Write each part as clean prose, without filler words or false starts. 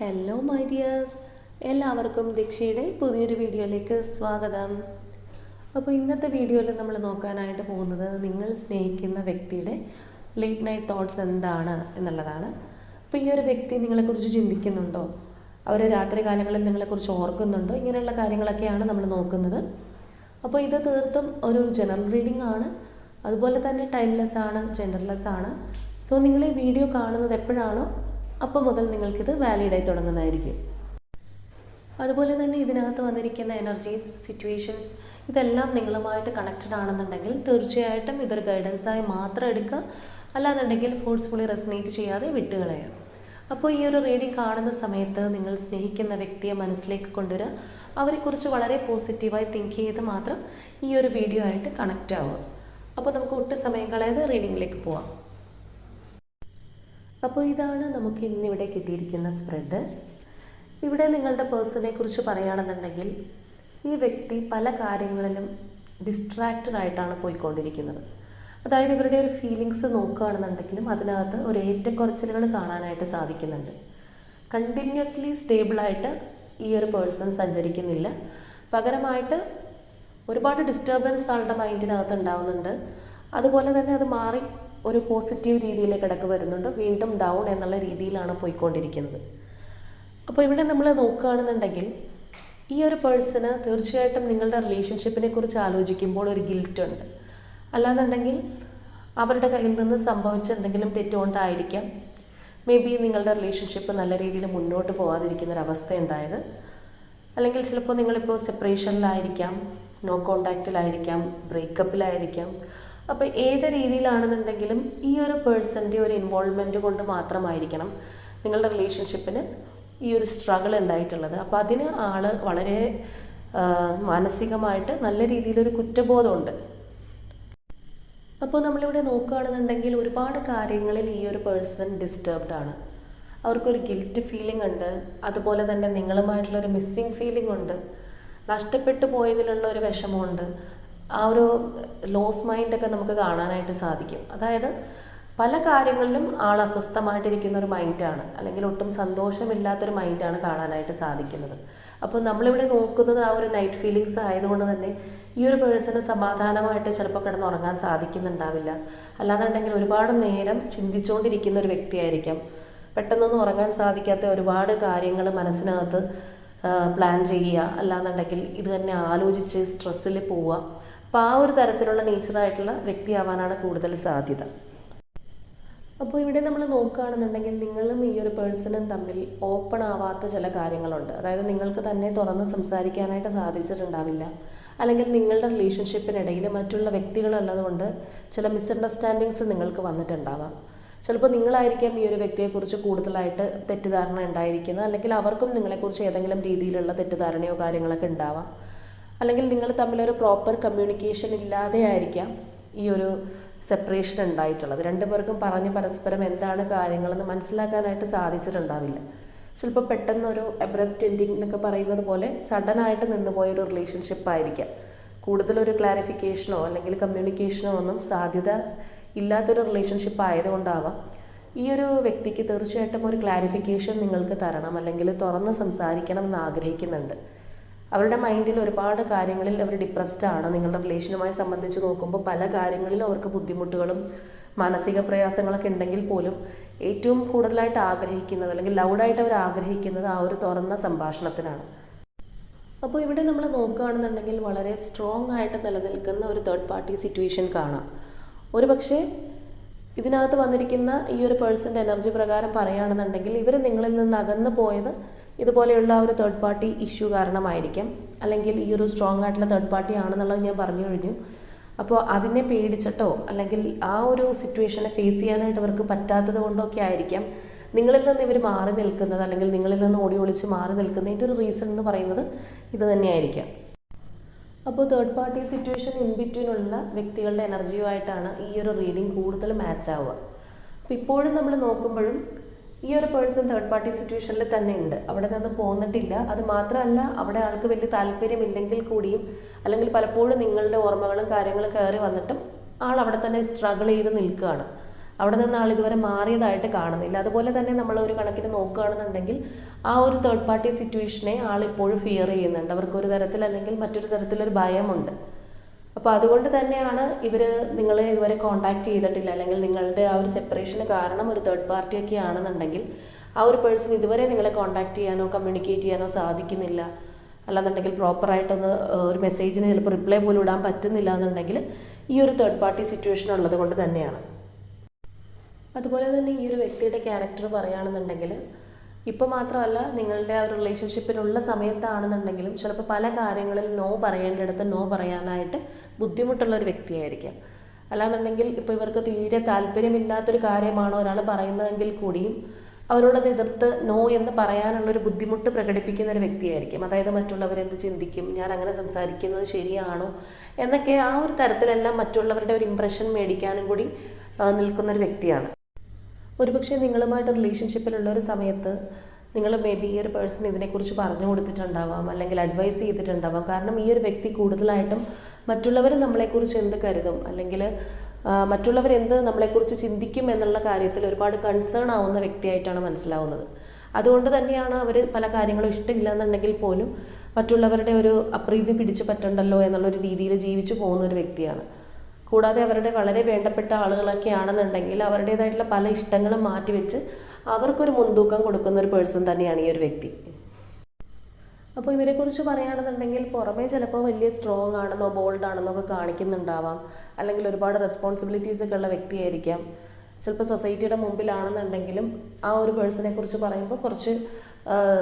Hello my dears, എല്ലാവർക്കും ദീക്ഷയുടെ പുതിയൊരു വീഡിയോയിലേക്ക് സ്വാഗതം. അപ്പോൾ ഇന്നത്തെ വീഡിയോയിൽ നമ്മൾ നോക്കാനായിട്ട് പോകുന്നത് നിങ്ങൾ സ്നേഹിക്കുന്ന വ്യക്തിയുടെ ലേറ്റ് നൈറ്റ് തോട്ട്സ് എന്താണ് എന്നുള്ളതാണ്. അപ്പോൾ ഈ ഒരു വ്യക്തി നിങ്ങളെക്കുറിച്ച് ചിന്തിക്കുന്നുണ്ടോ, അവർ രാത്രി കാലങ്ങളിൽ നിങ്ങളെക്കുറിച്ച് ഓർക്കുന്നുണ്ടോ, ഇങ്ങനെയുള്ള കാര്യങ്ങളൊക്കെയാണ് നമ്മൾ നോക്കുന്നത്. അപ്പോൾ ഇത് തീർത്തും ഒരു ജനറൽ റീഡിംഗ് ആണ്, അതുപോലെ തന്നെ ടൈംലെസ് ആണ്, ജെൻഡർലെസ് ആണ്. സോ നിങ്ങൾ ഈ വീഡിയോ കാണുന്നത് എപ്പോഴാണോ അപ്പോൾ മുതൽ നിങ്ങൾക്കിത് വാലിഡായി തുടങ്ങുന്നതായിരിക്കും. അതുപോലെ തന്നെ ഇതിനകത്ത് വന്നിരിക്കുന്ന എനർജീസ്, സിറ്റുവേഷൻസ് ഇതെല്ലാം നിങ്ങളുമായിട്ട് കണക്റ്റഡ് ആണെന്നുണ്ടെങ്കിൽ തീർച്ചയായിട്ടും ഇതൊരു ഗൈഡൻസായി മാത്രം എടുക്കുക, അല്ലാന്നുണ്ടെങ്കിൽ ഫോഴ്സ്ഫുള്ളി റെസനേറ്റ് ചെയ്യാതെ വിട്ടുകളയുക. അപ്പോൾ ഈ ഒരു റീഡിംഗ് കാണുന്ന സമയത്ത് നിങ്ങൾ സ്നേഹിക്കുന്ന വ്യക്തിയെ മനസ്സിലേക്ക് കൊണ്ടുവരിക, അവരെക്കുറിച്ച് വളരെ പോസിറ്റീവായി തിങ്ക് ചെയ്ത് മാത്രം ഈ ഒരു വീഡിയോ ആയിട്ട് കണക്റ്റ് ആവുക. അപ്പോൾ നമുക്ക് ഒട്ടും സമയം കളയാതെ റീഡിങ്ങിലേക്ക് പോവാം. അപ്പോൾ ഇതാണ് നമുക്ക് ഇന്നിവിടെ കിട്ടിയിരിക്കുന്ന സ്പ്രെഡ്. ഇവിടെ നിങ്ങളുടെ പേഴ്സണെ കുറിച്ച് പറയുകയാണെന്നുണ്ടെങ്കിൽ ഈ വ്യക്തി പല കാര്യങ്ങളിലും ഡിസ്ട്രാക്റ്റഡ് ആയിട്ടാണ് പോയിക്കൊണ്ടിരിക്കുന്നത്. അതായത് ഇവരുടെ ഒരു ഫീലിങ്സ് നോക്കുകയാണെന്നുണ്ടെങ്കിലും അതിനകത്ത് ഒരു ഏറ്റക്കുറച്ചിലുകൾ കാണാനായിട്ട് സാധിക്കുന്നുണ്ട്. കണ്ടിന്യൂസ്ലി സ്റ്റേബിളായിട്ട് ഈ ഒരു പേഴ്സൺ സഞ്ചരിക്കുന്നില്ല. പകരമായിട്ട് ഒരുപാട് ഡിസ്റ്റർബൻസ് ആളുടെ മൈൻഡിനകത്ത് ഉണ്ടാവുന്നുണ്ട്. അതുപോലെ തന്നെ അത് മാറി ഒരു പോസിറ്റീവ് രീതിയിലേക്ക് ഇടയ്ക്ക് വരുന്നുണ്ട്, വീണ്ടും ഡൗൺ എന്നുള്ള രീതിയിലാണ് പോയിക്കൊണ്ടിരിക്കുന്നത്. അപ്പോൾ ഇവിടെ നമ്മൾ നോക്കുകയാണെന്നുണ്ടെങ്കിൽ ഈ ഒരു പേഴ്സണ് തീർച്ചയായിട്ടും നിങ്ങളുടെ റിലേഷൻഷിപ്പിനെ കുറിച്ച് ആലോചിക്കുമ്പോൾ ഒരു ഗിൽറ്റ് ഉണ്ട്. അല്ലാന്നുണ്ടെങ്കിൽ അവരുടെ കയ്യിൽ നിന്ന് സംഭവിച്ച എന്തെങ്കിലും തെറ്റുകൊണ്ടായിരിക്കാം മേ ബി നിങ്ങളുടെ റിലേഷൻഷിപ്പ് നല്ല രീതിയിൽ മുന്നോട്ട് പോകാതിരിക്കുന്നൊരവസ്ഥ ഉണ്ടായത്. അല്ലെങ്കിൽ ചിലപ്പോൾ നിങ്ങളിപ്പോൾ സെപ്പറേഷനിലായിരിക്കാം, നോ കോണ്ടാക്റ്റിലായിരിക്കാം, ബ്രേക്കപ്പിലായിരിക്കാം. അപ്പോൾ ഏത് രീതിയിലാണെന്നുണ്ടെങ്കിലും ഈ ഒരു പേഴ്സൻ്റെ ഒരു ഇൻവോൾവ്മെൻറ്റ് കൊണ്ട് മാത്രമായിരിക്കണം നിങ്ങളുടെ റിലേഷൻഷിപ്പിന് ഈ ഒരു സ്ട്രഗിൾ ഉണ്ടായിട്ടുള്ളത്. അപ്പോൾ അതിന് ആൾ വളരെ മാനസികമായിട്ട് നല്ല രീതിയിലൊരു കുറ്റബോധമുണ്ട്. അപ്പോൾ നമ്മളിവിടെ നോക്കുകയാണെന്നുണ്ടെങ്കിൽ ഒരുപാട് കാര്യങ്ങളിൽ ഈ ഒരു പേഴ്സൺ ഡിസ്റ്റർബ്ഡ് ആണ്. അവർക്കൊരു ഗിൽറ്റ് ഫീലിംഗ് ഉണ്ട്, അതുപോലെ തന്നെ നിങ്ങളുമായിട്ടുള്ളൊരു മിസ്സിങ് ഫീലിംഗ് ഉണ്ട്, നഷ്ടപ്പെട്ടു പോയതിലുള്ള ഒരു വിഷമമുണ്ട്. ആ ഒരു ലോസ് മൈൻഡൊക്കെ നമുക്ക് കാണാനായിട്ട് സാധിക്കും. അതായത് പല കാര്യങ്ങളിലും ആൾ അസ്വസ്ഥമായിട്ടിരിക്കുന്ന ഒരു മൈൻഡാണ്, അല്ലെങ്കിൽ ഒട്ടും സന്തോഷമില്ലാത്തൊരു മൈൻഡാണ് കാണാനായിട്ട് സാധിക്കുന്നത്. അപ്പോൾ നമ്മളിവിടെ നോക്കുന്നത് ആ ഒരു നൈറ്റ് ഫീലിങ്സ് ആയതുകൊണ്ട് തന്നെ ഈ ഒരു പേഴ്സണ് സമാധാനമായിട്ട് ചിലപ്പോൾ കിടന്നുറങ്ങാൻ സാധിക്കുന്നുണ്ടാവില്ല. അല്ലാന്നുണ്ടെങ്കിൽ ഒരുപാട് നേരം ചിന്തിച്ചുകൊണ്ടിരിക്കുന്ന ഒരു വ്യക്തിയായിരിക്കാം. പെട്ടെന്നൊന്നും ഉറങ്ങാൻ സാധിക്കാത്ത ഒരുപാട് കാര്യങ്ങൾ മനസ്സിനകത്ത് പ്ലാൻ ചെയ്യുക, അല്ലാന്നുണ്ടെങ്കിൽ ഇത് തന്നെ ആലോചിച്ച് സ്ട്രെസ്സിൽ പോവുക. അപ്പോൾ ആ ഒരു തരത്തിലുള്ള നേച്ചറായിട്ടുള്ള വ്യക്തിയാവാനാണ് കൂടുതൽ സാധ്യത. അപ്പോൾ ഇവിടെ നമ്മൾ നോക്കുകയാണെന്നുണ്ടെങ്കിൽ നിങ്ങളും ഈ ഒരു പേഴ്സണും തമ്മിൽ ഓപ്പൺ ആവാത്ത ചില കാര്യങ്ങളുണ്ട്. അതായത് നിങ്ങൾക്ക് തന്നെ തുറന്ന് സംസാരിക്കാനായിട്ട് സാധിച്ചിട്ടുണ്ടാവില്ല, അല്ലെങ്കിൽ നിങ്ങളുടെ റിലേഷൻഷിപ്പിനിടയിൽ മറ്റുള്ള വ്യക്തികളുള്ളതുകൊണ്ട് ചില മിസ്അണ്ടർസ്റ്റാൻഡിങ്സ് നിങ്ങൾക്ക് വന്നിട്ടുണ്ടാവാം. ചിലപ്പോൾ നിങ്ങളായിരിക്കാം ഈ ഒരു വ്യക്തിയെക്കുറിച്ച് കൂടുതലായിട്ട് തെറ്റിദ്ധാരണ ഉണ്ടായിരിക്കുന്നത്, അല്ലെങ്കിൽ അവർക്കും നിങ്ങളെക്കുറിച്ച് ഏതെങ്കിലും രീതിയിലുള്ള തെറ്റിദ്ധാരണയോ കാര്യങ്ങളൊക്കെ ഉണ്ടാവാം. അല്ലെങ്കിൽ നിങ്ങൾ തമ്മിലൊരു പ്രോപ്പർ കമ്മ്യൂണിക്കേഷൻ ഇല്ലാതെ ആയിരിക്കാം ഈ ഒരു സെപ്പറേഷൻ ഉണ്ടായിട്ടുള്ളത്. രണ്ടുപേർക്കും പറഞ്ഞ് പരസ്പരം എന്താണ് കാര്യങ്ങളെന്ന് മനസ്സിലാക്കാനായിട്ട് സാധിച്ചിട്ടുണ്ടാവില്ല. ചിലപ്പോൾ പെട്ടെന്നൊരു അബ്രപ്റ്റ് എൻഡിങ് എന്നൊക്കെ പറയുന്നത് പോലെ സഡനായിട്ട് നിന്നുപോയൊരു റിലേഷൻഷിപ്പ് ആയിരിക്കാം. കൂടുതലൊരു ക്ലാരിഫിക്കേഷനോ അല്ലെങ്കിൽ കമ്മ്യൂണിക്കേഷനോ ഒന്നും സാധ്യത ഇല്ലാത്തൊരു റിലേഷൻഷിപ്പ് ആയതുകൊണ്ടാവാം ഈ ഒരു വ്യക്തിക്ക് തീർച്ചയായിട്ടും ഒരു ക്ലാരിഫിക്കേഷൻ നിങ്ങൾക്ക് തരണം, അല്ലെങ്കിൽ തുറന്ന് സംസാരിക്കണം എന്ന് ആഗ്രഹിക്കുന്നുണ്ട്. അവരുടെ മൈൻഡിൽ ഒരുപാട് കാര്യങ്ങളിൽ അവർ ഡിപ്രസ്ഡ് ആണ്. നിങ്ങളുടെ റിലേഷനുമായി സംബന്ധിച്ച് നോക്കുമ്പോൾ പല കാര്യങ്ങളിലും അവർക്ക് ബുദ്ധിമുട്ടുകളും മാനസിക പ്രയാസങ്ങളൊക്കെ ഉണ്ടെങ്കിൽ പോലും ഏറ്റവും കൂടുതലായിട്ട് ആഗ്രഹിക്കുന്നത്, അല്ലെങ്കിൽ ലൗഡായിട്ട് അവർ ആഗ്രഹിക്കുന്നത് ആ ഒരു തുറന്ന സംഭാഷണത്തിനാണ്. അപ്പോൾ ഇവിടെ നമ്മൾ നോക്കുകയാണെന്നുണ്ടെങ്കിൽ വളരെ സ്ട്രോങ് ആയിട്ട് നിലനിൽക്കുന്ന ഒരു തേർഡ് പാർട്ടി സിറ്റുവേഷൻ കാണാം. ഒരു പക്ഷേ ഇതിനകത്ത് വന്നിരിക്കുന്ന ഈ ഒരു പേഴ്സൻ്റെ എനർജി പ്രകാരം പറയുകയാണെന്നുണ്ടെങ്കിൽ ഇവർ നിങ്ങളിൽ നിന്ന് അകന്നു പോയത് ഇതുപോലെയുള്ള ഒരു തേർഡ് പാർട്ടി ഇഷ്യൂ കാരണമായിരിക്കാം, അല്ലെങ്കിൽ ഈ ഒരു സ്ട്രോങ് ആയിട്ടുള്ള തേർഡ് പാർട്ടി ആണെന്നുള്ളത് ഞാൻ പറഞ്ഞു കഴിഞ്ഞു. അപ്പോൾ അതിനെ പേടിച്ചിട്ടോ അല്ലെങ്കിൽ ആ ഒരു സിറ്റുവേഷനെ ഫേസ് ചെയ്യാനായിട്ട് അവർക്ക് പറ്റാത്തത് കൊണ്ടൊക്കെ ആയിരിക്കാം നിങ്ങളിൽ നിന്ന് ഇവർ മാറി നിൽക്കുന്നത്, അല്ലെങ്കിൽ നിങ്ങളിൽ നിന്ന് ഓടി ഒളിച്ച് മാറി നിൽക്കുന്നതിൻ്റെ ഒരു റീസൺ എന്ന് പറയുന്നത് ഇത് തന്നെയായിരിക്കാം. അപ്പോൾ തേർഡ് പാർട്ടി സിറ്റുവേഷൻ ഇൻ ബിറ്റ്വീനുള്ള വ്യക്തികളുടെ എനർജിയുമായിട്ടാണ് ഈ ഒരു റീഡിംഗ് കൂടുതൽ മാച്ച് ആവുക. അപ്പോൾ ഇപ്പോഴും നമ്മൾ നോക്കുമ്പോഴും ഈ ഒരു പേഴ്സൺ തേർഡ് പാർട്ടി സിറ്റുവേഷനിൽ തന്നെ ഉണ്ട്, അവിടെ നിന്ന് പോന്നിട്ടില്ല. അത് മാത്രമല്ല, അവിടെ ആൾക്ക് വലിയ താല്പര്യമില്ലെങ്കിൽ കൂടിയും, അല്ലെങ്കിൽ പലപ്പോഴും നിങ്ങളുടെ ഓർമ്മകളും കാര്യങ്ങളും കയറി വന്നിട്ടും ആൾ അവിടെ തന്നെ സ്ട്രഗിൾ ചെയ്ത് നിൽക്കുകയാണ്. അവിടെ നിന്ന് ആൾ ഇതുവരെ മാറിയതായിട്ട് കാണുന്നില്ല. അതുപോലെ തന്നെ നമ്മൾ ഒരു കണക്കിന് നോക്കുകയാണെന്നുണ്ടെങ്കിൽ ആ ഒരു തേർഡ് പാർട്ടി സിറ്റുവേഷനെ ആൾ ഇപ്പോഴും ഫിയർ ചെയ്യുന്നുണ്ട്. അവർക്കൊരു തരത്തിൽ അല്ലെങ്കിൽ മറ്റൊരു തരത്തിലൊരു ഭയമുണ്ട്. അപ്പോൾ അതുകൊണ്ട് തന്നെയാണ് ഇവർ നിങ്ങളെ ഇതുവരെ കോൺടാക്ട് ചെയ്തിട്ടില്ല, അല്ലെങ്കിൽ നിങ്ങളുടെ ആ ഒരു സെപ്പറേഷന് കാരണം ഒരു തേർഡ് പാർട്ടിയൊക്കെ ആണെന്നുണ്ടെങ്കിൽ ആ ഒരു പേഴ്സൺ ഇതുവരെ നിങ്ങളെ കോൺടാക്ട് ചെയ്യാനോ കമ്മ്യൂണിക്കേറ്റ് ചെയ്യാനോ സാധിക്കുന്നില്ല, അല്ലാന്നുണ്ടെങ്കിൽ പ്രോപ്പറായിട്ടൊന്ന് ഒരു മെസ്സേജിന് ചിലപ്പോൾ റിപ്ലൈ പോലും ഇടാൻ പറ്റുന്നില്ല എന്നുണ്ടെങ്കിൽ ഈ ഒരു തേർഡ് പാർട്ടി സിറ്റുവേഷൻ ഉള്ളത് കൊണ്ട് തന്നെയാണ്. അതുപോലെ തന്നെ ഈ ഒരു വ്യക്തിയുടെ ക്യാരക്ടർ പറയുകയാണെന്നുണ്ടെങ്കിൽ ഇപ്പോൾ മാത്രമല്ല, നിങ്ങളുടെ ആ ഒരു റിലേഷൻഷിപ്പിലുള്ള സമയത്താണെന്നുണ്ടെങ്കിലും ചിലപ്പോൾ പല കാര്യങ്ങളിൽ നോ പറയേണ്ടിടത്ത് നോ പറയാനായിട്ട് ബുദ്ധിമുട്ടുള്ളൊരു വ്യക്തിയായിരിക്കാം. അല്ലാന്നുണ്ടെങ്കിൽ ഇപ്പോൾ ഇവർക്ക് തീരെ താല്പര്യമില്ലാത്തൊരു കാര്യമാണോ ഒരാൾ പറയുന്നതെങ്കിൽ കൂടിയും അവരോടത് എതിർത്ത് നോ എന്ന് പറയാനുള്ളൊരു ബുദ്ധിമുട്ട് പ്രകടിപ്പിക്കുന്ന ഒരു വ്യക്തിയായിരിക്കും. അതായത് മറ്റുള്ളവരെന്ത് ചിന്തിക്കും, ഞാൻ അങ്ങനെ സംസാരിക്കുന്നത് ശരിയാണോ എന്നൊക്കെ ആ ഒരു തരത്തിലെല്ലാം മറ്റുള്ളവരുടെ ഒരു ഇംപ്രഷൻ മേടിക്കാനും കൂടി നിൽക്കുന്നൊരു വ്യക്തിയാണ്. ഒരുപക്ഷെ നിങ്ങളുമായിട്ട് റിലേഷൻഷിപ്പിലുള്ള ഒരു സമയത്ത് നിങ്ങൾ മേ ബി ഈ ഒരു പേഴ്സൺ ഇതിനെക്കുറിച്ച് പറഞ്ഞു കൊടുത്തിട്ടുണ്ടാവാം, അല്ലെങ്കിൽ അഡ്വൈസ് ചെയ്തിട്ടുണ്ടാവാം. കാരണം ഈ ഒരു വ്യക്തി കൂടുതലായിട്ടും മറ്റുള്ളവർ നമ്മളെക്കുറിച്ച് എന്ത് കരുതും, അല്ലെങ്കിൽ മറ്റുള്ളവരെന്ത് നമ്മളെക്കുറിച്ച് ചിന്തിക്കും എന്നുള്ള കാര്യത്തിൽ ഒരുപാട് കൺസേൺ ആവുന്ന വ്യക്തിയായിട്ടാണ് മനസ്സിലാവുന്നത്. അതുകൊണ്ട് തന്നെയാണ് അവർ പല കാര്യങ്ങളും ഇഷ്ടമില്ല എന്നുണ്ടെങ്കിൽ പോലും മറ്റുള്ളവരുടെ ഒരു അപ്രീതി പിടിച്ചു പറ്റണ്ടല്ലോ എന്നുള്ളൊരു രീതിയിൽ ജീവിച്ചു പോകുന്ന ഒരു വ്യക്തിയാണ്. കൂടാതെ അവരുടെ വളരെ വേണ്ടപ്പെട്ട ആളുകളൊക്കെ ആണെന്നുണ്ടെങ്കിൽ അവരുടേതായിട്ടുള്ള പല ഇഷ്ടങ്ങളും മാറ്റിവെച്ച് അവർക്കൊരു മുൻതൂക്കം കൊടുക്കുന്ന ഒരു പേഴ്സൺ തന്നെയാണ് ഈ ഒരു വ്യക്തി. അപ്പോൾ ഇവരെക്കുറിച്ച് പറയുകയാണെന്നുണ്ടെങ്കിൽ പുറമേ ചിലപ്പോൾ വലിയ സ്ട്രോങ് ആണെന്നോ ബോൾഡ് ആണെന്നോ ഒക്കെ കാണിക്കുന്നുണ്ടാവാം, അല്ലെങ്കിൽ ഒരുപാട് റെസ്പോൺസിബിലിറ്റീസ് ഒക്കെ ഉള്ള വ്യക്തിയായിരിക്കാം. ചിലപ്പോൾ സൊസൈറ്റിയുടെ മുമ്പിലാണെന്നുണ്ടെങ്കിലും ആ ഒരു പേഴ്സണെ കുറിച്ച് പറയുമ്പോൾ കുറച്ച്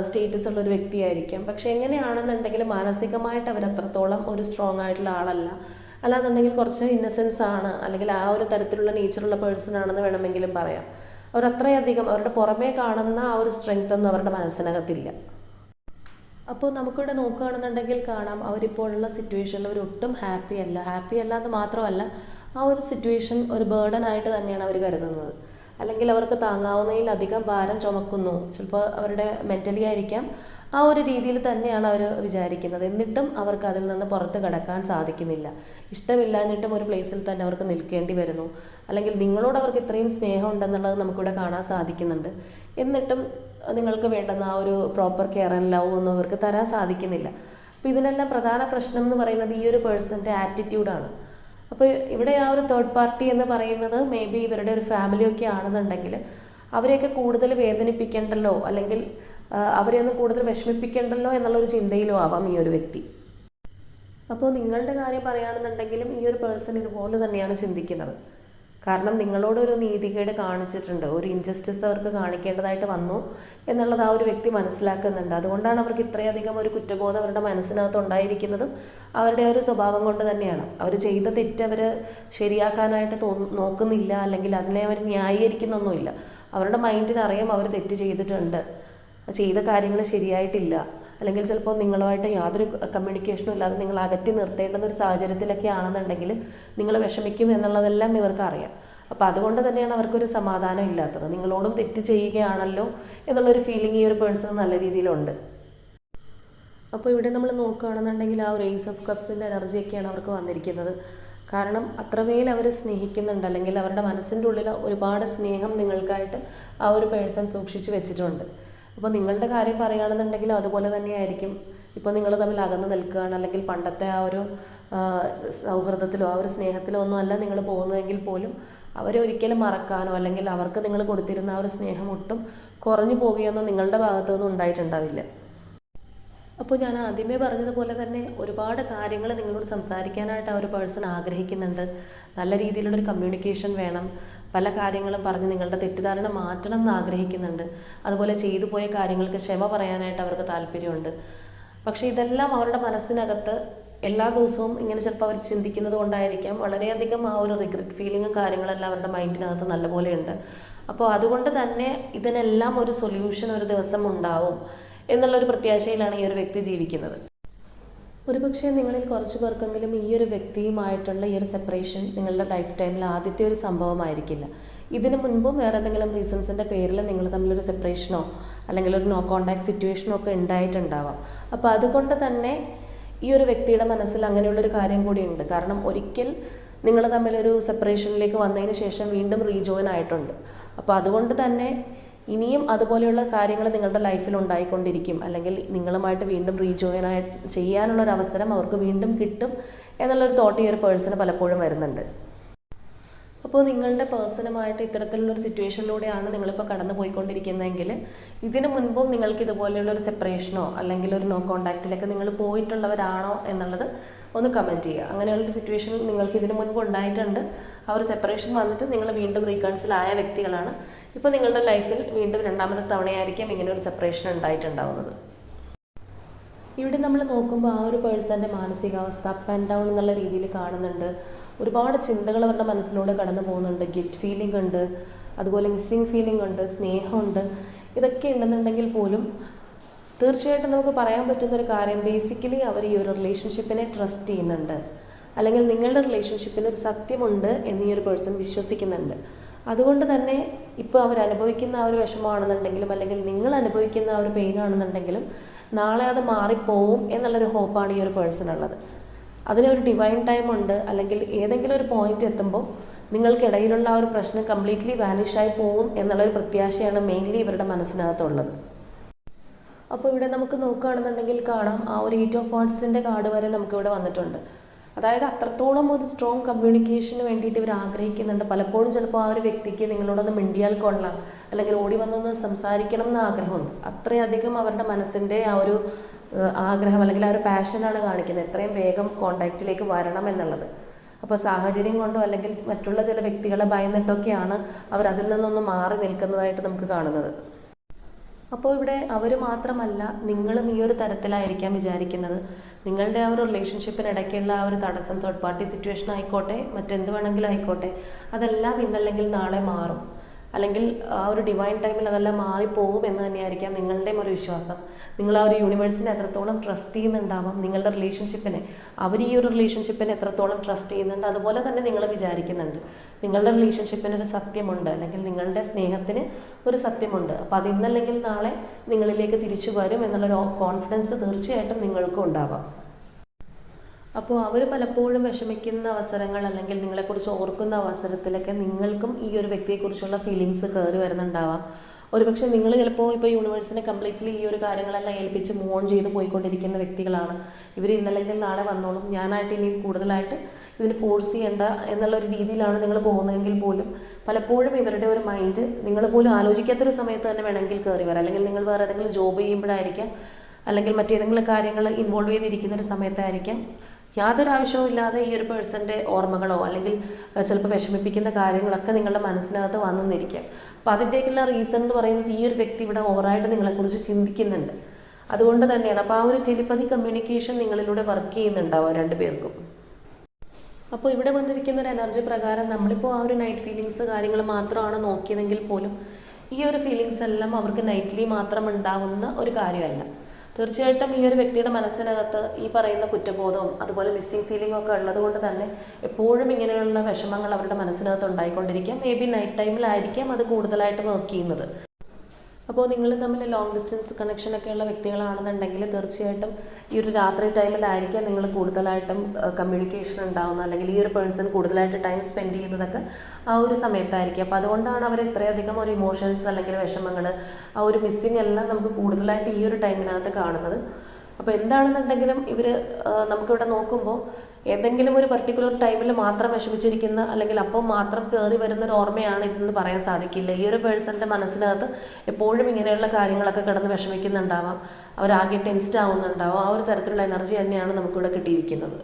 സ്റ്റേറ്റസ് ഉള്ളൊരു വ്യക്തിയായിരിക്കാം. പക്ഷെ എങ്ങനെയാണെന്നുണ്ടെങ്കിലും മാനസികമായിട്ട് അവരത്രത്തോളം ഒരു സ്ട്രോങ് ആയിട്ടുള്ള ആളല്ല. അല്ലാന്നുണ്ടെങ്കിൽ കുറച്ച് ഇന്നസെൻസ് ആണ്, അല്ലെങ്കിൽ ആ ഒരു തരത്തിലുള്ള നേച്ചറുള്ള പേഴ്സൺ ആണെന്ന് വേണമെങ്കിലും പറയാം. അവരത്രയധികം അവരുടെ പുറമേ കാണുന്ന ആ ഒരു സ്ട്രെങ്ത് ഒന്നും അവരുടെ മനസ്സിനകത്തില്ല. അപ്പോൾ നമുക്കിവിടെ നോക്കുകയാണെന്നുണ്ടെങ്കിൽ കാണാം അവരിപ്പോഴുള്ള സിറ്റുവേഷനിൽ അവർ ഒട്ടും ഹാപ്പി അല്ല എന്ന് മാത്രമല്ല, ആ ഒരു സിറ്റുവേഷൻ ഒരു ബേർഡനായിട്ട് തന്നെയാണ് അവർ കരുതുന്നത്. അല്ലെങ്കിൽ അവർക്ക് താങ്ങാവുന്നതിലധികം ഭാരം ചുമക്കുന്നു. ചിലപ്പോൾ അവരുടെ മെൻ്റലി ആയിരിക്കാം, ആ ഒരു രീതിയിൽ തന്നെയാണ് അവർ വിചാരിക്കുന്നത്. എന്നിട്ടും അവർക്ക് അതിൽ നിന്ന് പുറത്ത് കടക്കാൻ സാധിക്കുന്നില്ല. ഇഷ്ടമില്ലാഞ്ഞിട്ടും ഒരു പ്ലേസിൽ തന്നെ അവർക്ക് നിൽക്കേണ്ടി വരുന്നു. അല്ലെങ്കിൽ നിങ്ങളോട് അവർക്ക് ഇത്രയും സ്നേഹം ഉണ്ടെന്നുള്ളത് നമുക്കിവിടെ കാണാൻ സാധിക്കുന്നുണ്ട്. എന്നിട്ടും നിങ്ങൾക്ക് വേണ്ടുന്ന ആ ഒരു പ്രോപ്പർ കെയർ ആൻഡ് ലവ് ഒന്നും അവർക്ക് തരാൻ സാധിക്കുന്നില്ല. അപ്പോൾ ഇതിനെല്ലാം പ്രധാന പ്രശ്നം എന്ന് പറയുന്നത് ഈ ഒരു പേഴ്സൻ്റെ ആറ്റിറ്റ്യൂഡാണ്. അപ്പോൾ ഇവിടെ ആ ഒരു തേർഡ് പാർട്ടി എന്ന് പറയുന്നത് മേ ബി ഇവരുടെ ഒരു ഫാമിലിയൊക്കെ ആണെന്നുണ്ടെങ്കിൽ അവരെയൊക്കെ കൂടുതൽ വേദനിപ്പിക്കേണ്ടല്ലോ, അല്ലെങ്കിൽ അവരെ ഒന്ന് കൂടുതൽ വിഷമിപ്പിക്കേണ്ടല്ലോ എന്നുള്ളൊരു ചിന്തയിലും ആവാം ഈ ഒരു വ്യക്തി. അപ്പോൾ നിങ്ങളുടെ കാര്യം പറയുകയാണെന്നുണ്ടെങ്കിലും ഈ ഒരു പേഴ്സൺ ഇതുപോലെ തന്നെയാണ് ചിന്തിക്കുന്നത്. കാരണം നിങ്ങളോടൊരു നീതികേട് കാണിച്ചിട്ടുണ്ട്, ഒരു ഇൻജസ്റ്റിസ് അവർക്ക് കാണിക്കേണ്ടതായിട്ട് വന്നു എന്നുള്ളത് ആ ഒരു വ്യക്തി മനസ്സിലാക്കുന്നുണ്ട്. അതുകൊണ്ടാണ് അവർക്ക് ഇത്രയധികം ഒരു കുറ്റബോധം അവരുടെ മനസ്സിനകത്ത് ഉണ്ടായിരിക്കുന്നതും അവരുടെ ഒരു സ്വഭാവം കൊണ്ട് തന്നെയാണ്. അവർ ചെയ്ത തെറ്റ് അവർ ശരിയാക്കാനായിട്ട് നോക്കുന്നില്ല, അല്ലെങ്കിൽ അതിനെ അവർ ന്യായീകരിക്കുന്നൊന്നുമില്ല. അവരുടെ മൈൻഡിനറിയാം അവർ തെറ്റ് ചെയ്തിട്ടുണ്ട്, ചെയ്ത കാര്യങ്ങൾ ശരിയായിട്ടില്ല, അല്ലെങ്കിൽ ചിലപ്പോൾ നിങ്ങളുമായിട്ട് യാതൊരു കമ്മ്യൂണിക്കേഷനും ഇല്ലാതെ നിങ്ങൾ അകറ്റി നിർത്തേണ്ടുന്ന ഒരു സാഹചര്യത്തിലൊക്കെ ആണെന്നുണ്ടെങ്കിൽ നിങ്ങൾ വിഷമിക്കും എന്നുള്ളതെല്ലാം ഇവർക്ക് അറിയാം. അപ്പോൾ അതുകൊണ്ട് തന്നെയാണ് അവർക്കൊരു സമാധാനം ഇല്ലാത്തത്. നിങ്ങളോടും തെറ്റ് ചെയ്യുകയാണല്ലോ എന്നുള്ളൊരു ഫീലിംഗ് ഈ ഒരു പേഴ്സൺ നല്ല രീതിയിലുണ്ട്. അപ്പോൾ ഇവിടെ നമ്മൾ നോക്കുകയാണെന്നുണ്ടെങ്കിൽ ആ ഒരു ഏസ് ഓഫ് കപ്സിൻ്റെ എനർജിയൊക്കെയാണ് അവർക്ക് വന്നിരിക്കുന്നത്. കാരണം അത്രമേൽ അവർ സ്നേഹിക്കുന്നുണ്ട്, അല്ലെങ്കിൽ അവരുടെ മനസ്സിൻ്റെ ഉള്ളിൽ ഒരുപാട് സ്നേഹം നിങ്ങൾക്കായിട്ട് ആ ഒരു പേഴ്സൺ സൂക്ഷിച്ച് വെച്ചിട്ടുണ്ട്. അപ്പോൾ നിങ്ങളുടെ കാര്യം പറയുകയാണെന്നുണ്ടെങ്കിലും അതുപോലെ തന്നെയായിരിക്കും. ഇപ്പോൾ നിങ്ങൾ തമ്മിൽ അകന്ന് നിൽക്കുകയാണ്, അല്ലെങ്കിൽ പണ്ടത്തെ ആ ഒരു സൗഹൃദത്തിലോ ആ ഒരു സ്നേഹത്തിലോ ഒന്നും അല്ല നിങ്ങൾ പോകുന്നതെങ്കിൽ പോലും അവരെ ഒരിക്കലും മറക്കാനോ അല്ലെങ്കിൽ അവർക്ക് നിങ്ങൾ കൊടുത്തിരുന്ന ആ ഒരു സ്നേഹം ഒട്ടും കുറഞ്ഞു പോകുകയൊന്നും നിങ്ങളുടെ ഭാഗത്തു നിന്നും ഉണ്ടായിട്ടുണ്ടാവില്ല. അപ്പോൾ ഞാൻ ആദ്യമേ പറഞ്ഞതുപോലെ തന്നെ ഒരുപാട് കാര്യങ്ങൾ നിങ്ങളോട് സംസാരിക്കാനായിട്ട് ആ ഒരു പേഴ്സൺ ആഗ്രഹിക്കുന്നുണ്ട്. നല്ല രീതിയിലുള്ളൊരു കമ്മ്യൂണിക്കേഷൻ വേണം. പല കാര്യങ്ങളും പറഞ്ഞ് നിങ്ങളുടെ തെറ്റിദ്ധാരണ മാറ്റണം എന്ന് ആഗ്രഹിക്കുന്നുണ്ട്. അതുപോലെ ചെയ്തു പോയ കാര്യങ്ങൾക്ക് ക്ഷമ പറയാനായിട്ട് അവർക്ക് താല്പര്യമുണ്ട്. പക്ഷേ ഇതെല്ലാം അവരുടെ മനസ്സിനകത്ത് എല്ലാ ദിവസവും ഇങ്ങനെ ചിലപ്പോൾ അവർ ചിന്തിക്കുന്നത് കൊണ്ടായിരിക്കാം വളരെയധികം ആ ഒരു റിഗ്രറ്റ് ഫീലിങ്ങും കാര്യങ്ങളെല്ലാം അവരുടെ മൈൻഡിനകത്ത് നല്ലപോലെ ഉണ്ട്. അപ്പോൾ അതുകൊണ്ട് തന്നെ ഇതിനെല്ലാം ഒരു സൊല്യൂഷൻ ഒരു ദിവസം ഉണ്ടാവും എന്നുള്ളൊരു പ്രത്യാശയിലാണ് ഈ ഒരു വ്യക്തി ജീവിക്കുന്നത്. ഒരുപക്ഷെ നിങ്ങളിൽ കുറച്ച് പേർക്കെങ്കിലും ഈ ഒരു വ്യക്തിയുമായിട്ടുള്ള ഈ ഒരു സെപ്പറേഷൻ നിങ്ങളുടെ ലൈഫ് ടൈമിൽ ആദ്യത്തെ ഒരു സംഭവമായിരിക്കില്ല. ഇതിനു മുൻപും വേറെ എന്തെങ്കിലും റീസൺസിൻ്റെ പേരിൽ നിങ്ങൾ തമ്മിലൊരു സെപ്പറേഷനോ അല്ലെങ്കിൽ ഒരു നോ കോണ്ടാക്ട് സിറ്റുവേഷനോ ഒക്കെ ഉണ്ടായിട്ടുണ്ടാവാം. അപ്പോൾ അതുകൊണ്ട് തന്നെ ഈ ഒരു വ്യക്തിയുടെ മനസ്സിൽ അങ്ങനെയുള്ളൊരു കാര്യം കൂടിയുണ്ട്. കാരണം ഒരിക്കൽ നിങ്ങൾ തമ്മിലൊരു സെപ്പറേഷനിലേക്ക് വന്നതിന് ശേഷം വീണ്ടും റീജോയിൻ ആയിട്ടുണ്ട്. അപ്പോൾ അതുകൊണ്ട് തന്നെ ഇനിയും അതുപോലെയുള്ള കാര്യങ്ങൾ നിങ്ങളുടെ ലൈഫിൽ ഉണ്ടായിക്കൊണ്ടിരിക്കും, അല്ലെങ്കിൽ നിങ്ങളുമായിട്ട് വീണ്ടും റീജോയിൻ ചെയ്യാനുള്ളൊരവസരം അവർക്ക് വീണ്ടും കിട്ടും എന്നുള്ളൊരു തോട്ട് ഈ ഒരു പേഴ്സണ് പലപ്പോഴും വരുന്നുണ്ട്. അപ്പോൾ നിങ്ങളുടെ പേഴ്സണുമായിട്ട് ഇത്തരത്തിലുള്ളൊരു സിറ്റുവേഷനിലൂടെയാണ് നിങ്ങളിപ്പോൾ കടന്നു പോയിക്കൊണ്ടിരിക്കുന്നതെങ്കിൽ ഇതിനു മുൻപും നിങ്ങൾക്ക് ഇതുപോലെയുള്ളൊരു സെപ്പറേഷനോ അല്ലെങ്കിൽ ഒരു നോ കോണ്ടാക്റ്റിലൊക്കെ നിങ്ങൾ പോയിട്ടുള്ളവരാണോ എന്നുള്ളത് ഒന്ന് കമൻറ്റ് ചെയ്യുക. അങ്ങനെയുള്ളൊരു സിറ്റുവേഷൻ നിങ്ങൾക്ക് ഇതിനു മുൻപ് ഉണ്ടായിട്ടുണ്ട്, ആ ഒരു സെപ്പറേഷൻ വന്നിട്ട് നിങ്ങൾ വീണ്ടും റീകൺസിൽ ആയ വ്യക്തികളാണ്. ഇപ്പോൾ നിങ്ങളുടെ ലൈഫിൽ വീണ്ടും രണ്ടാമത്തെ തവണയായിരിക്കും ഇങ്ങനെ ഒരു സെപ്പറേഷൻ ഉണ്ടായിട്ടുണ്ടാവുന്നത്. ഇവിടെ നമ്മൾ നോക്കുമ്പോൾ ആ ഒരു പേഴ്സൻ്റെ മാനസികാവസ്ഥ അപ്പ് ആൻഡ് ഡൗൺ എന്നുള്ള രീതിയിൽ കാണുന്നുണ്ട്. ഒരുപാട് ചിന്തകൾ അവരുടെ മനസ്സിലൂടെ കടന്നു പോകുന്നുണ്ട്. ഗിൽറ്റ് ഫീലിംഗ് ഉണ്ട്, അതുപോലെ മിസ്സിങ് ഫീലിംഗ് ഉണ്ട്, സ്നേഹമുണ്ട്. ഇതൊക്കെ ഉണ്ടെന്നുണ്ടെങ്കിൽ പോലും തീർച്ചയായിട്ടും നമുക്ക് പറയാൻ പറ്റുന്നൊരു കാര്യം, ബേസിക്കലി അവർ ഈ ഒരു റിലേഷൻഷിപ്പിനെ ട്രസ്റ്റ് ചെയ്യുന്നുണ്ട്, അല്ലെങ്കിൽ നിങ്ങളുടെ റിലേഷൻഷിപ്പിന് ഒരു സത്യമുണ്ട് എന്ന് ഈ ഒരു പേഴ്സൺ വിശ്വസിക്കുന്നുണ്ട്. അതുകൊണ്ട് തന്നെ ഇപ്പോൾ അവരനുഭവിക്കുന്ന ആ ഒരു വിഷമമാണെന്നുണ്ടെങ്കിലും അല്ലെങ്കിൽ നിങ്ങൾ അനുഭവിക്കുന്ന ആ ഒരു പെയിൻ ആണെന്നുണ്ടെങ്കിലും നാളെ അത് മാറിപ്പോവും എന്നുള്ളൊരു ഹോപ്പാണ് ഈ ഒരു പേഴ്സൺ ഉള്ളത്. അതിനൊരു ഡിവൈൻ ടൈം ഉണ്ട്, അല്ലെങ്കിൽ ഏതെങ്കിലും ഒരു പോയിന്റ് എത്തുമ്പോൾ നിങ്ങൾക്കിടയിലുള്ള ആ ഒരു പ്രശ്നം കംപ്ലീറ്റ്ലി വാനിഷായി പോവും എന്നുള്ളൊരു പ്രത്യാശയാണ് മെയിൻലി ഇവരുടെ മനസ്സിനകത്തുള്ളത്. അപ്പോൾ ഇവിടെ നമുക്ക് നോക്കുകയാണെന്നുണ്ടെങ്കിൽ കാണാം, ആ ഒരു 8 ഓഫ് വാണ്ട്സിൻ്റെ കാർഡ് വരെ നമുക്കിവിടെ വന്നിട്ടുണ്ട്. അതായത് അത്രത്തോളം ഒരു സ്ട്രോങ് കമ്മ്യൂണിക്കേഷന് വേണ്ടിയിട്ട് ഇവർ ആഗ്രഹിക്കുന്നുണ്ട്. പലപ്പോഴും ചിലപ്പോൾ ആ ഒരു വ്യക്തിക്ക് നിങ്ങളോടൊന്ന് മിണ്ടിയാൽ കൊള്ളാം, അല്ലെങ്കിൽ ഓടി വന്നൊന്ന് സംസാരിക്കണം എന്ന് ആഗ്രഹമുണ്ട്. അത്രയധികം അവരുടെ മനസ്സിൻ്റെ ആ ഒരു ആഗ്രഹം അല്ലെങ്കിൽ ആ ഒരു പാഷനാണ് കാണിക്കുന്നത്, എത്രയും വേഗം കോണ്ടാക്റ്റിലേക്ക് വരണം എന്നുള്ളത്. അപ്പോൾ സാഹചര്യം കൊണ്ടോ അല്ലെങ്കിൽ മറ്റുള്ള ചില വ്യക്തികളെ ഭയന്നിട്ടൊക്കെയാണ് അവർ അതിൽ നിന്നൊന്ന് മാറി നിൽക്കുന്നതായിട്ട് നമുക്ക് കാണുന്നത്. അപ്പോൾ ഇവിടെ അവർ മാത്രമല്ല, നിങ്ങളും ഈ ഒരു തരത്തിലായിരിക്കാം വിചാരിക്കുന്നത്. നിങ്ങളുടെ ആ ഒരു റിലേഷൻഷിപ്പിനിടയ്ക്കുള്ള ആ ഒരു തടസ്സം, തേർഡ് പാർട്ടി സിറ്റുവേഷൻ ആയിക്കോട്ടെ, മറ്റെന്ത് വേണമെങ്കിലും ആയിക്കോട്ടെ, അതെല്ലാം ഇന്നല്ലെങ്കിൽ നാളെ മാറും, അല്ലെങ്കിൽ ആ ഒരു ഡിവൈൻ ടൈമിൽ അതെല്ലാം മാറിപ്പോകും എന്ന് തന്നെയായിരിക്കാം നിങ്ങളുടെയും ഒരു വിശ്വാസം. നിങ്ങൾ ആ ഒരു യൂണിവേഴ്സിനെ എത്രത്തോളം ട്രസ്റ്റ് ചെയ്യുന്നുണ്ടാവാം, നിങ്ങളുടെ റിലേഷൻഷിപ്പിനെ, അവർ ഈ ഒരു റിലേഷൻഷിപ്പിനെ എത്രത്തോളം ട്രസ്റ്റ് ചെയ്യുന്നുണ്ട്, അതുപോലെ തന്നെ നിങ്ങൾ വിചാരിക്കുന്നുണ്ട് നിങ്ങളുടെ റിലേഷൻഷിപ്പിന് ഒരു സത്യമുണ്ട്, അല്ലെങ്കിൽ നിങ്ങളുടെ സ്നേഹത്തിന് ഒരു സത്യമുണ്ട്. അപ്പോൾ അതിന്നല്ലെങ്കിൽ നാളെ നിങ്ങളിലേക്ക് തിരിച്ചു വരും എന്നുള്ളൊരു കോൺഫിഡൻസ് തീർച്ചയായിട്ടും നിങ്ങൾക്കും ഉണ്ടാവാം. അപ്പോൾ അവർ പലപ്പോഴും വിഷമിക്കുന്ന അവസരങ്ങൾ അല്ലെങ്കിൽ നിങ്ങളെക്കുറിച്ച് ഓർക്കുന്ന അവസരത്തിലൊക്കെ നിങ്ങൾക്കും ഈ ഒരു വ്യക്തിയെക്കുറിച്ചുള്ള ഫീലിങ്സ് കയറി വരുന്നുണ്ടാവാം. ഒരുപക്ഷെ നിങ്ങൾ ചിലപ്പോൾ ഇപ്പോൾ യൂണിവേഴ്സിനെ കംപ്ലീറ്റ്ലി ഈ ഒരു കാര്യങ്ങളെല്ലാം ഏൽപ്പിച്ച് മൂവ് ഓൺ ചെയ്ത് പോയിക്കൊണ്ടിരിക്കുന്ന വ്യക്തികളാണ്. ഇവർ ഇന്നല്ലെങ്കിൽ നാളെ വന്നോളും, ഞാനായിട്ട് ഇനി കൂടുതലായിട്ട് ഇതിന് ഫോഴ്സ് ചെയ്യേണ്ട എന്നുള്ളൊരു രീതിയിലാണ് നിങ്ങൾ പോകുന്നതെങ്കിൽ പോലും പലപ്പോഴും ഇവരുടെ ഒരു മൈൻഡ് നിങ്ങൾ പോലും ആലോചിക്കാത്തൊരു സമയത്ത് തന്നെ വേണമെങ്കിൽ കയറി വരാം. അല്ലെങ്കിൽ നിങ്ങൾ വേറെ ഏതെങ്കിലും ജോബ് ചെയ്യുമ്പോഴായിരിക്കാം, അല്ലെങ്കിൽ മറ്റേതെങ്കിലും കാര്യങ്ങൾ ഇൻവോൾവ് ചെയ്തിരിക്കുന്ന ഒരു സമയത്തായിരിക്കാം, യാതൊരു ആവശ്യവുമില്ലാതെ ഈ ഒരു പേഴ്സൻ്റെ ഓർമ്മകളോ അല്ലെങ്കിൽ ചിലപ്പോൾ വിഷമിപ്പിക്കുന്ന കാര്യങ്ങളൊക്കെ നിങ്ങളുടെ മനസ്സിനകത്ത് വന്നിരിക്കാം. അപ്പോൾ അതിൻ്റെയൊക്കെയുള്ള റീസൺ എന്ന് പറയുന്നത് ഈ ഒരു വ്യക്തി ഇവിടെ ഓവറായിട്ട് നിങ്ങളെക്കുറിച്ച് ചിന്തിക്കുന്നുണ്ട്. അതുകൊണ്ട് തന്നെയാണ്. അപ്പോൾ ആ ഒരു ടെലിപ്പതി കമ്മ്യൂണിക്കേഷൻ നിങ്ങളിലൂടെ വർക്ക് ചെയ്യുന്നുണ്ടാവും രണ്ടുപേർക്കും. അപ്പോൾ ഇവിടെ വന്നിരിക്കുന്ന ഒരു എനർജി പ്രകാരം നമ്മളിപ്പോൾ ആ ഒരു നൈറ്റ് ഫീലിങ്സ് കാര്യങ്ങൾ മാത്രമാണ് നോക്കിയതെങ്കിൽ പോലും ഈ ഒരു ഫീലിങ്സ് എല്ലാം അവർക്ക് നൈറ്റ്ലി മാത്രം ഉണ്ടാവുന്ന ഒരു കാര്യമല്ല. തീർച്ചയായിട്ടും ഈ ഒരു വ്യക്തിയുടെ മനസ്സിനകത്ത് ഈ പറയുന്ന കുറ്റബോധവും അതുപോലെ മിസ്സിങ് ഫീലിംഗും ഒക്കെ ഉള്ളത് കൊണ്ട് തന്നെ എപ്പോഴും ഇങ്ങനെയുള്ള വിഷമങ്ങൾ അവരുടെ മനസ്സിനകത്ത് ഉണ്ടായിക്കൊണ്ടിരിക്കാം. മേ ബി നൈറ്റ് ടൈമിലായിരിക്കാം അത് കൂടുതലായിട്ട് വർക്ക് ചെയ്യുന്നത്. അപ്പോൾ നിങ്ങൾ തമ്മിൽ ലോങ് ഡിസ്റ്റൻസ് കണക്ഷനൊക്കെ ഉള്ള വ്യക്തികളാണെന്നുണ്ടെങ്കിൽ തീർച്ചയായിട്ടും ഈ ഒരു രാത്രി ടൈമിലായിരിക്കാം നിങ്ങൾ കൂടുതലായിട്ടും കമ്മ്യൂണിക്കേഷൻ ഉണ്ടാകുന്നത്, അല്ലെങ്കിൽ ഈ ഒരു പേഴ്സൺ കൂടുതലായിട്ട് ടൈം സ്പെൻഡ് ചെയ്യുന്നതൊക്കെ ആ ഒരു സമയത്തായിരിക്കും. അപ്പോൾ അതുകൊണ്ടാണ് അവർ ഇത്രയധികം ഒരു ഇമോഷൻസ് അല്ലെങ്കിൽ വിഷമങ്ങൾ, ആ ഒരു മിസ്സിങ് എല്ലാം നമുക്ക് കൂടുതലായിട്ട് ഈ ഒരു ടൈമിനകത്ത് കാണുന്നത്. അപ്പോൾ എന്താണെന്നുണ്ടെങ്കിലും ഇവർ നമുക്കിവിടെ നോക്കുമ്പോൾ ഏതെങ്കിലും ഒരു പർട്ടിക്കുലർ ടൈമിൽ മാത്രം വിഷമിച്ചിരിക്കുന്ന അല്ലെങ്കിൽ അപ്പം മാത്രം കയറി വരുന്നൊരു ഓർമ്മയാണ് ഇതെന്ന് പറയാൻ സാധിക്കില്ല. ഈ ഒരു പേഴ്സൻ്റെ മനസ്സിനകത്ത് എപ്പോഴും ഇങ്ങനെയുള്ള കാര്യങ്ങളൊക്കെ കിടന്ന് വിഷമിക്കുന്നുണ്ടാവാം, അവരാകെ ടെൻസ്ഡ് ആവുന്നുണ്ടാവാം. ആ ഒരു തരത്തിലുള്ള എനർജി തന്നെയാണ് നമുക്കിവിടെ കിട്ടിയിരിക്കുന്നത്.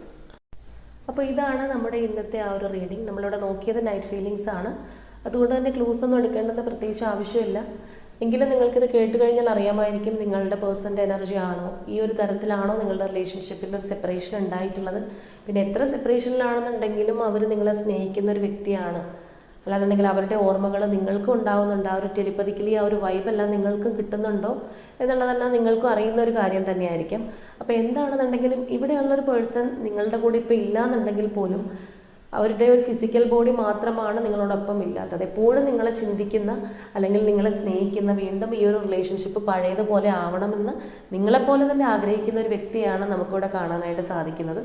അപ്പോൾ ഇതാണ് നമ്മുടെ ഇന്നത്തെ ആ ഒരു റീഡിങ്. നമ്മളിവിടെ നോക്കിയത് നൈറ്റ് ഫീലിങ്സ് ആണ്. അതുകൊണ്ട് തന്നെ ക്ലൂസ് ഒന്നും എടുക്കേണ്ടത് പ്രത്യേകിച്ച് ആവശ്യമില്ല. എങ്കിലും നിങ്ങൾക്കിത് കേട്ട് കഴിഞ്ഞാൽ അറിയാമായിരിക്കും നിങ്ങളുടെ പേഴ്സൻ്റെ എനർജി ആണോ, ഈ ഒരു തരത്തിലാണോ നിങ്ങളുടെ റിലേഷൻഷിപ്പിൽ ഒരു സെപ്പറേഷൻ ഉണ്ടായിട്ടുള്ളത്. പിന്നെ എത്ര സെപ്പറേഷനിലാണെന്നുണ്ടെങ്കിലും അവർ നിങ്ങളെ സ്നേഹിക്കുന്ന ഒരു വ്യക്തിയാണ്. അല്ലാന്നുണ്ടെങ്കിൽ അവരുടെ ഓർമ്മകൾ നിങ്ങൾക്കും ഉണ്ടാവുന്നുണ്ട്. ആ ഒരു ടെലിപ്പതിക്കലി ആ ഒരു വൈബെല്ലാം നിങ്ങൾക്കും കിട്ടുന്നുണ്ടോ എന്നുള്ളതെല്ലാം നിങ്ങൾക്കും അറിയുന്ന ഒരു കാര്യം തന്നെയായിരിക്കും. അപ്പോൾ എന്താണെന്നുണ്ടെങ്കിലും ഇവിടെയുള്ളൊരു പേഴ്സൺ നിങ്ങളുടെ കൂടെ ഇപ്പോൾ ഇല്ലയെന്നുണ്ടെങ്കിൽ പോലും അവരുടെ ഒരു ഫിസിക്കൽ ബോഡി മാത്രമാണ് നിങ്ങളോടൊപ്പം ഇല്ലാത്തത്. എപ്പോഴും നിങ്ങളെ ചിന്തിക്കുന്ന അല്ലെങ്കിൽ നിങ്ങളെ സ്നേഹിക്കുന്ന, വീണ്ടും ഈ ഒരു റിലേഷൻഷിപ്പ് പഴയതുപോലെ ആവണമെന്ന് നിങ്ങളെപ്പോലെ തന്നെ ആഗ്രഹിക്കുന്ന ഒരു വ്യക്തിയാണ് നമുക്കിവിടെ കാണാനായിട്ട് സാധിക്കുന്നത്.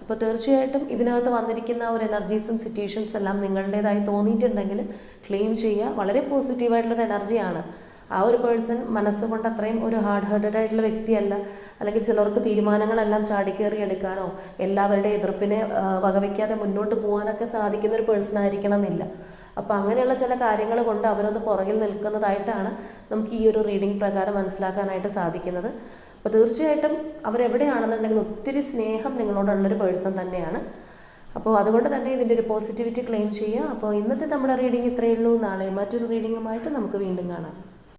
അപ്പോൾ തീർച്ചയായിട്ടും ഇതിനകത്ത് വന്നിരിക്കുന്ന ഒരു എനർജീസും സിറ്റുവേഷൻസ് എല്ലാം നിങ്ങളുടേതായി തോന്നിയിട്ടുണ്ടെങ്കിൽ ക്ലെയിം ചെയ്യുക. വളരെ പോസിറ്റീവായിട്ടുള്ളൊരു എനർജിയാണ്. ആ ഒരു പേഴ്സൺ മനസ്സുകൊണ്ട് അത്രയും ഒരു ഹാർഡ് ഹാർട്ടഡ് ആയിട്ടുള്ള വ്യക്തിയല്ല. അല്ലെങ്കിൽ ചിലർക്ക് തീരുമാനങ്ങളെല്ലാം ചാടിക്കേറി എടുക്കാനോ എല്ലാവരുടെ എതിർപ്പിനെ വകവയ്ക്കാതെ മുന്നോട്ട് പോകാനൊക്കെ സാധിക്കുന്ന ഒരു പേഴ്സൺ ആയിരിക്കണം എന്നില്ല. അപ്പോൾ അങ്ങനെയുള്ള ചില കാര്യങ്ങൾ കൊണ്ട് അവരൊന്ന് പുറകിൽ നിൽക്കുന്നതായിട്ടാണ് നമുക്ക് ഈ ഒരു റീഡിംഗ് പ്രകാരം മനസ്സിലാക്കാനായിട്ട് സാധിക്കുന്നത്. അപ്പോൾ തീർച്ചയായിട്ടും അവരെവിടെയാണെന്നുണ്ടെങ്കിൽ ഒത്തിരി സ്നേഹം നിങ്ങളോടുള്ളൊരു പേഴ്സൺ തന്നെയാണ്. അപ്പോൾ അതുകൊണ്ട് തന്നെ ഇതിൻ്റെ ഒരു പോസിറ്റിവിറ്റി ക്ലെയിം ചെയ്യുക. അപ്പോൾ ഇന്നത്തെ നമ്മുടെ റീഡിംഗ് ഇത്രയേ ഉള്ളൂ. നാളെ മറ്റൊരു റീഡിങ്ങുമായിട്ട് നമുക്ക് വീണ്ടും കാണാം.